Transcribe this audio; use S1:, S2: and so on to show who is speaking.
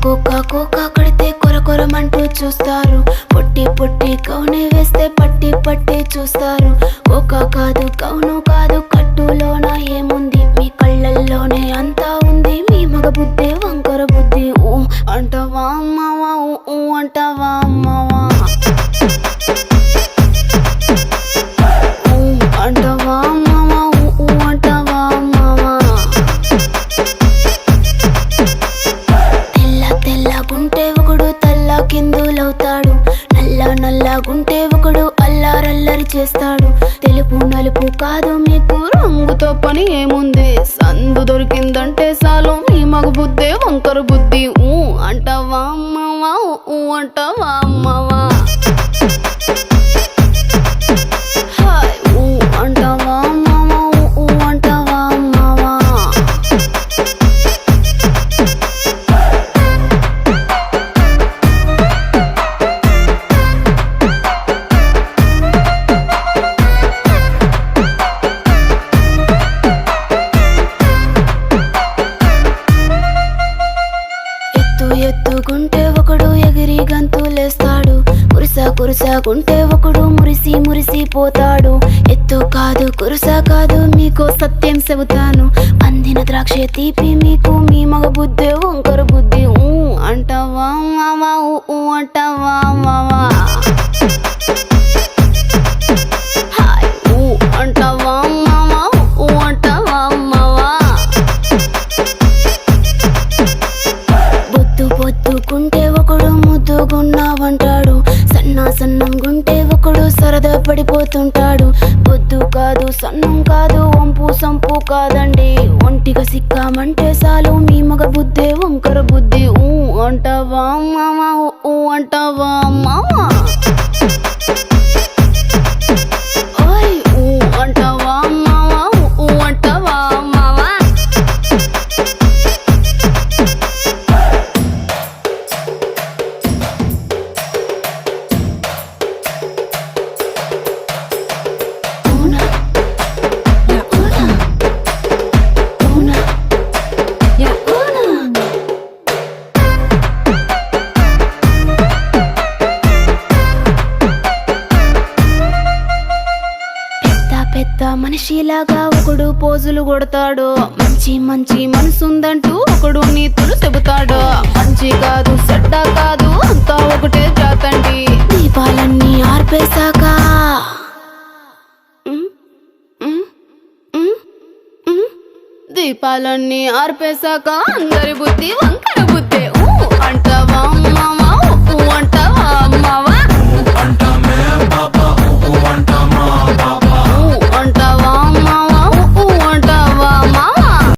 S1: Cocoa cocoa కడితే కొర కొరమంటూ చూస్తారు. పొట్టి పొట్టి కౌనే వేస్తే పట్టి పట్టి చూస్తారు. కోకా కాదు కౌను కాదు కట్టులోన ఏముంది, మీ కళ్ళల్లోనే అంతా ఉంది. మీ మగ బుద్ధి వంకర బుద్ధి. ఊ అంటావా అమ్మావా, ఊ అంటావా అమ్మావా, ఊ అంటావా అమ్మావా, ఊ అంటావా అమ్మావా. తెల్ల తెల్లగుంటే ఒకడు తల్ల కిందులవుతాడు, నల్ల నల్లగుంటే ఒకడు అల్లారల్లరి చేస్తాడు. తెలుపు నలుపు కాదు మీకు రంగుతో పని ఏముంది, సందు దొరికిందంటే చాలు మీ మగ బుద్ధే వంకర బుద్ధి. ఊ అంటావా అమ్మావా, ఊ అంటావా అమ్మావా, హాయ్ ఊ అంటావా అమ్మావా, ఊ అంటావా అమ్మావా. ఎత్తుకుంటే ఒకడు ఎగిరి గంతులేస్తాడు, కురుసాకుంటే ఒకడు మురిసి మురిసిపోతాడు. ఎత్తు కాదు కురుసా కాదు మీకు సత్యం చెబుతాను, అందిన ద్రాక్ష తీపి మీకు మీ మగ బుద్ధి వంకర బుద్ధి. ఊ అంటావా మావా, ఊ అంటావా మావా, హాయ్ ఊ అంటావా మావా, ఊ అంటావా మావా. పొద్దుకుంటే ఒకడు ముద్దుగున్నావంటాడు, సన్నం గుంటే ఒకడు సరదా పడిపోతుంటాడు. పొద్దు కాదు సన్నం కాదు వంపు సంపు కాదండి, ఒంటిగా సిక్కామంటే చాలు మీ మగ బుద్ధే వంకర బుద్ధి. ఊ అంటావా మావా, ఊ అంటావా మావా, ఓయ్ ఊ అంటావా మావా, ఊ అంటావా మావా. పెద్ద మనిషిలాగా ఒకడు పోజులు కొడతాడు, మంచి మంచి మనసుందంటూ ఒకడు నీతులు చెబుతాడు. మంచి కాదు చెడ్డ కాదు అంతా ఒకటే జాతండి, దీపాలన్నీ ఆర్పేశాక దీపాలన్నీ ఆర్పేశాక అందరి బుద్ధి వంకర